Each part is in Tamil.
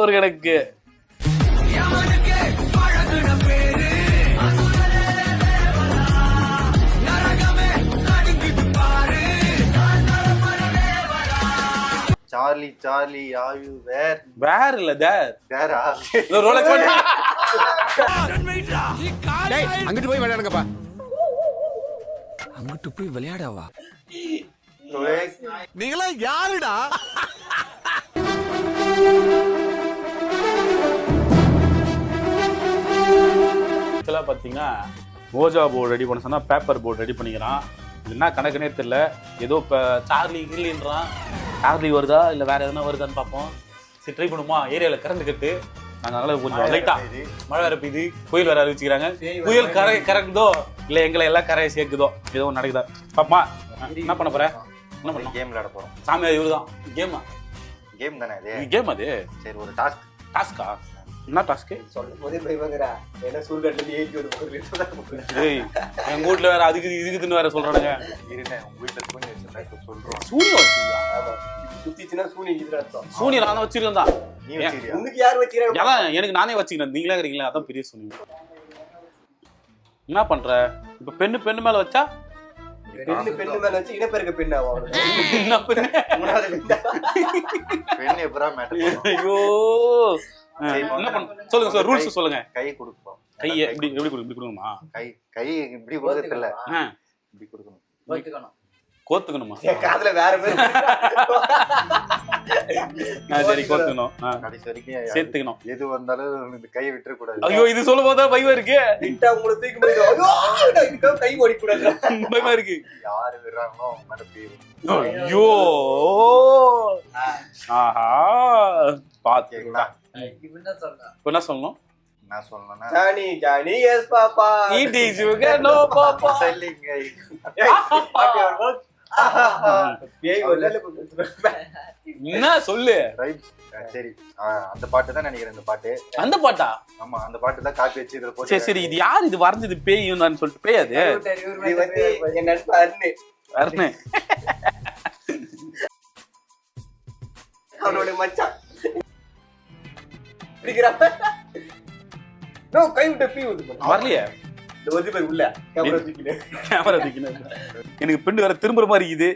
ஒரு கணக்கு. Charlie Charlie Ayu where where இல்ல தேர். வேரா ரோலக்ஸ் பண்ணு. டேய் அங்கிட்டு போய் விளையாடுங்கப்பா. அங்கிட்டு போய் விளையாடவா? நீங்களா யாருடா? ஆக்சுவலாக பார்த்தீங்கன்னா ஓஜா போர்டு ரெடி பண்ண சொன்னால் பேப்பர் போர்டு ரெடி பண்ணிக்கிறான். என்ன கணக்குனே தெரியல. ஏதோ இப்போ சார்லி கில்லின்றான். சார்லி வருதா இல்லை வேற எதுனா வருதான்னு பார்ப்போம். சரி ட்ரை பண்ணுமா? ஏரியாவில் கரண்ட் கட்டு. நாங்கள் அதனால கொஞ்சம் லைட்டாக மழை வேற பெய்யுது. புயல் வேற அறிவிச்சுக்கிறாங்க. புயல் கறக்குதோ இல்லை எங்களை எல்லாம் கரையை சேர்க்குதோ ஏதோ நடக்குதா பாப்பா. என்ன பண்ண போற? என்ன பண்ண? கேம் விளையாட போறோம். சாமி இவரு தான். கேமா? கேம் தானே அது. கேம் அது. சரி ஒரு டாஸ்க். டாஸ்கா? என்ன டாஸ்க்கு? சொல்லும் போதே பயங்கரா என்ன சூழ்நிலை ஏற்றி ஏய் எங்க வீட்டுல வேற அதுக்கு இதுக்குன்னு வேற சொல்றானுங்க. இருங்க உங்க வீட்டுல சூனி வச்சிருந்தா இப்ப சொல்றோம். சூனியம் வச்சிருந்தா? சுத்திச்சுன்னா சூனியம் இதுல அர்த்தம். சூனியம் நான் தான் வச்சிருக்கேன் தான். நீ வச்சிருக்கியா? உனக்கு யார் வச்சிருக்கா? அதான் எனக்கு நானே வச்சுக்கிறேன். நீங்களே இருக்கிறீங்களா? அதான் பெரிய சூனியம். என்ன பண்ற? இப்ப பெண்ணு மேல வச்சா பெண்ணு மேல வச்சு இனப்பெருக்க பெண்ணா என்ன பெண்ணு? பெண் எப்பரா மேட்டர். ஐயோ என்ன பண்ண சொல்லுங்க சார். ரூல்ஸ் சொல்லுங்க. கை கொடுப்போம். கை எப்படி கொடுக்கணுமா? கை இப்படி கொடுக்கிறது இல்ல. இப்படி கொடுக்கணும். கோத்துக்கணுமா? காதுல வேற பேர். சரி கோத்துக்கணும். கடைசி வரைக்கும் சேர்த்துக்கணும். எது வந்தாலும் இந்த கையை விட்டுற கூடாது. ஐயோ இது சொல்லும் போது பயமா இருக்கு. திட்டா உங்களை தூக்கி போயிடு. ஐயோ இதுக்கு கை ஓடி கூடாது. பயமா இருக்கு. யாரு விடுறாங்களோ மேல போய். ஐயோ ஆஹா பாத்தீங்களா? என்ன சொல்லணும்? நான் சொல்லணும்னா Johnny Johnny yes papa eat is sugar no papa selling guy. பேய் வரல. என்ன சொல்லு. ரைட் சரி அந்த பாட்டு தான் நினைக்கிறேன். இந்த பாட்டு அந்த பாட்டா? ஆமா அந்த பாட்டு தான் காப்பி வச்சு இதுல போட்டு. சரி சரி இது யார் இது வரைஞ்சது? பேயும் நான் சொல்லிட்டு பேய் அது. இது வந்து என் நண்பன் அருண். அருண் அவனோட மச்சான் பிடிக்கிறான். நோ கை விட்டு பீ வந்து வரலையே. இந்த வந்து பேர் உள்ள கேமரா தூக்கினேன். கேமரா தூக்கினேன். எனக்கு பிண்டு வேற திரும்புற மாதிரி இருக்குது.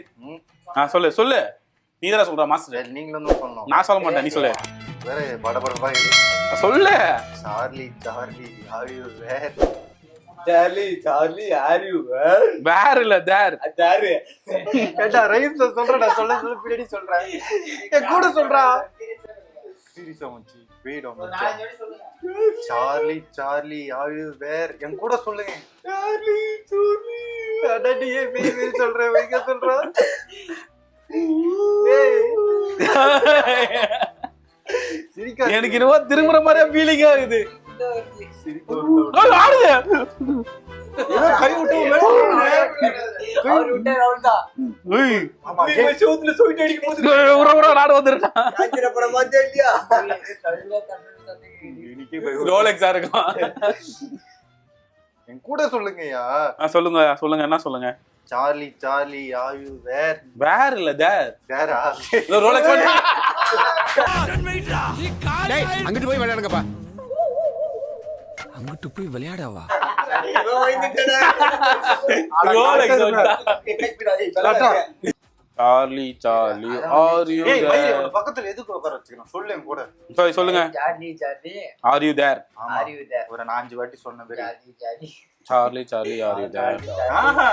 சொல்லு நீ தான சொல்ற மாஸ்டர். நீங்களும் தான் சொல்லணும். நான் சொல்ல மாட்டேன். நீ சொல்லு. வேற படபடப்பா இருக்கு. சொல்லு. Charlie Charlie are you where? Charlie Charlie are you where? Where இல்ல தேர். தாரு கேட்டா ரைம்ஸ் சொல்றடா. சொல்ல பின்னாடி சொல்றேன். என் கூட சொல்றா. சீரியஸா மச்சி வெயிட் ஆன் மச்சி. சார்லி சார்லி ஆர் யூ வேர்? என் கூட சொல்லுங்க. சார்லி சார்லி அடடியே பேய் சொல்றேன். வைக்க சொல்றா. எனக்கு என்னவோ திரும்புற மாதிரியா ஃபீலிங் ஆகுது. கை விட்டு அவர் விட்டார். அவர்தான் சோத்துல சொல்லிட்டு அடிக்கும் போது நாடு வந்துருக்கா. படம் பார்த்தே இல்லையா? ரோலெக்ஸா இருக்கும். என் கூட சொல்லுங்கய்யா. சொல்லுங்க என்ன சொல்லுங்க? Charlie Charlie are you where? Where இல்ல தேர். வேரா ரோலெக்ஸ் பண்ணு. டேய் அங்கிட்டு போய் விளையாடுங்கப்பா. அங்கிட்டு போய் விளையாடவா? ரோலெக்ஸ் வந்துடா. Charlie Charlie are you there? பக்கத்துல எதுக்கு உட்கார வச்சுக்கணும்? சொல்லு என் கூட. சொல்லுங்க. Charlie Charlie are you there? Are you there? ஒரு 4 வாட்டி சொன்ன பேரு. Charlie Charlie Charlie Charlie are you there? ஆஹா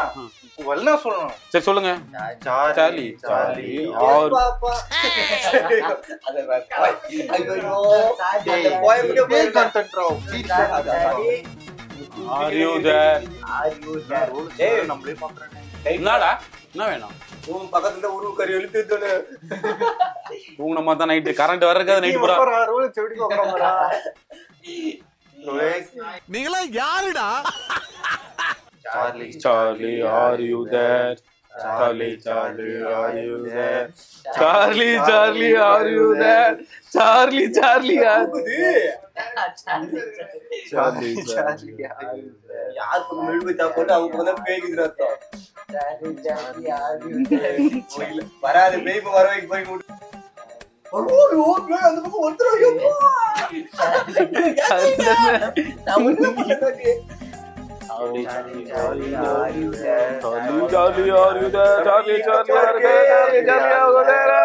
வல்ல சொல்லணும். சரி சொல்லுங்க. சார்லி சார்லி ஆர் பாப்பா அத ஐயோ அந்த போய் பேய் கண்டென்ட் ரோ. Are you there? Are you there? டேய் நம்மளே பாக்குறேன். என்னடா என்ன வேணும்? உன் பக்கத்துல ஒரு கறி எழுத்துதுன்னு தூங்குன மாதிரி தான் நைட்டு கரண்ட் வர்றதுக்கு நைட் பூரா. ரோல் செடிக்கு உட்கார்றா. நீங்களா யாருடா? Charlie Charlie are you there? Charlie Charlie are you there? Charlie Charlie are you there? Charlie Charlie Charlie Charlie யாருக்கு மெழுகுத்தா போட்டு அவங்க வந்து பேய்க்குது அர்த்தம். வராது பேய் வர வைக்க போய் அந்த பக்கம் ஒருத்தர் ஐயோ நான் ஒண்ணுமே பண்ணல Charlie, Charlie, Charlie, are you there? Charlie, Charlie, are you there? Charlie, Charlie, are you there? Charlie, Charlie, are you there?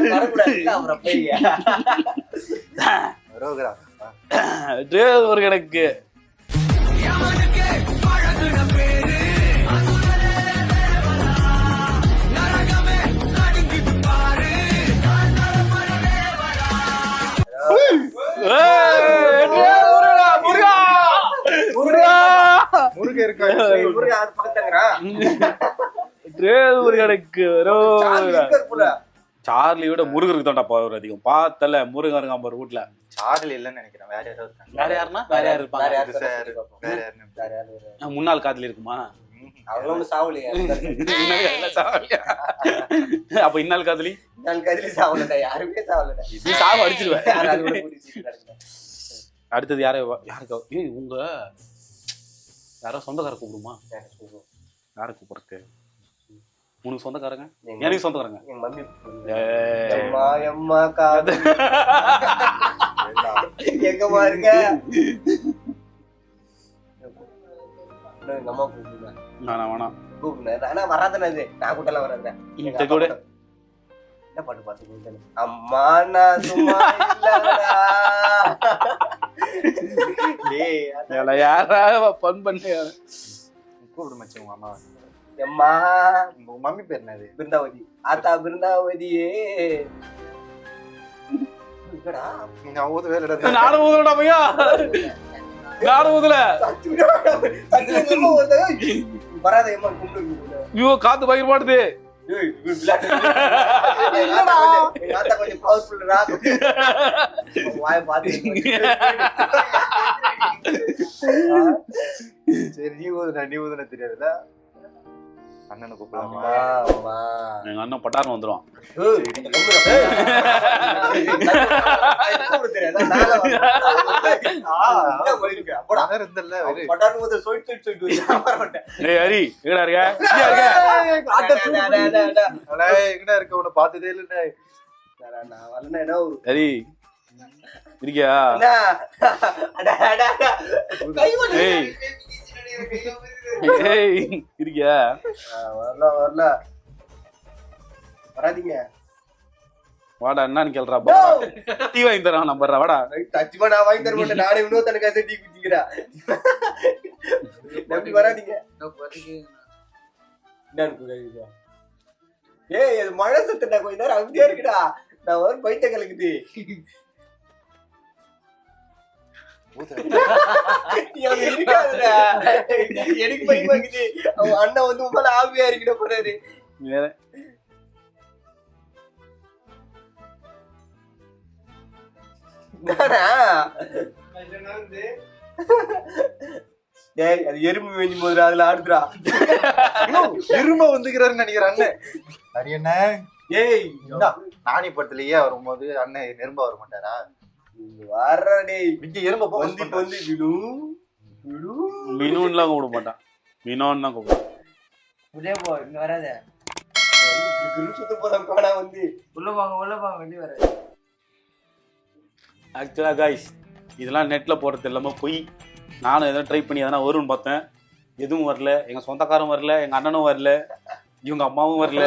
வரக்கூடாது அப்புறம் போய் ரோகரா ஒரு கணக்கு முருக இருக்கா அது பக்கத்துங்கறான் ஒரு கணக்கு போல சார்லியோட முருகருக்கு தான்டா பவர் அதிகம் பார்த்தல முருகன் இருக்கான் பாரு வீட்டுல சார்லி இல்லன்னு நினைக்கிறேன் வேற யாராவது இருக்காங்க வேற யாருன்னா வேற யாரு இருப்பாங்க வேற யாருன்னு முன்னாள் காதலி இருக்குமா அவளோட சாவலையா அப்ப இன்னாள் காதலி நான் கதிரி சாவலடா யாருமே சாவலடா நீ சாவ அடிச்சிருவேன் யாராவது கூட புடிச்சிட்டு கிடக்குறேன் அடுத்தது யாருக்கு ஏய் உங்க யாரோ சொந்தக்கார கூப்பிடுமா யாரை கூப்பிடுறது உனக்கு சொந்தக்காரங்க எனக்கு சொந்தக்காரங்க எங்க மம்மி அம்மா அம்மா காது எங்கம்மா இருக்க எங்க அம்மா கூப்பிடுங்க வேணாம் கூப்பிடுங்க ஆனா வராதுண்ணா இது நான் கூட்டெல்லாம் வராதுண்ணா என்ன பாட்டு பாத்து அம்மா நான் சும்மா இல்லடா யாரா பண் பண்ண கூப்பிடு மச்சி உங்க அம்மா எம்மா உங்க மம்மி பேர் என்னது பிருந்தாவதி ஆத்தா பிருந்தாவதியே நான் ஊதவே இல்லடா நானும் ஊதுலடா பையா நானும் ஊதுல வராத எம்மா கும்பிடு ஐயோ காத்து பயிர் மாட்டுது கொஞ்சம் பவர்ஃபுல்லா வாய பாத்து சரி நீ ஊதுன தெரியாதுல்ல அண்ணனை கூப்பிடலாமா எங்க அண்ணன் பட்டாரம் வந்துடும் ஹரி எங்கடா இருக்க உன்னை பார்த்ததே இல்ல ஹரி இருக்கியா ஏய் இருக்கியா வரல வராதீங்க வாடா என்னன்னு கேள்றா டீ வாங்கி தரான் நம்பர்றா வாடா சத்தியமா நான் வாங்கி தர மாட்டேன் நானே இன்னொருத்தனுக்கு டீ குடிக்கிறா நம்பி வராதீங்க ஏய் அது மழை சத்தா கொஞ்ச நேரம் அமைதியா இருக்குடா நான் ஒரு பைத்த கலக்குது எனக்கு பயமாக்குது அவன் அண்ணன் வந்து உங்களை ஆவியா இருக்கிட போறாரு அது எறும்பு வேண்டி போதுரா அதுல ஆடுதுரா எறும்ப வந்துக்கிறாருன்னு நினைக்கிறேன் அண்ணன் சரி என்ன ஏய் நானி படத்துலயே வரும்போது அண்ணன் எறும்பா வர மாட்டாரா வர்றடே விஜய் எறும்ப பொந்தி பொந்தி மீனோன்லாம் கூப்பிட மாட்டான் மீனோன்னு கூப்பிடும் உள்ளே போ இங்க வராத சுத்த போதான் காணா வந்து உள்ள வாங்க வெளியே வராது ஆக்சுவலா கைஸ் இதெல்லாம் நெட்ல போடுறது எல்லாமே போய் நானும் எதனா ட்ரை பண்ணி எதனா வரும்னு பார்த்தேன் எதுவும் வரல எங்க சொந்தக்காரும் வரல எங்க அண்ணனும் வரல இவங்க அம்மாவும் வரல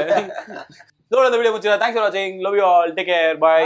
இதோட இந்த வீடியோ முடிச்சுடா தேங்க்ஸ் ஃபார் வாட்சிங் love you all take care bye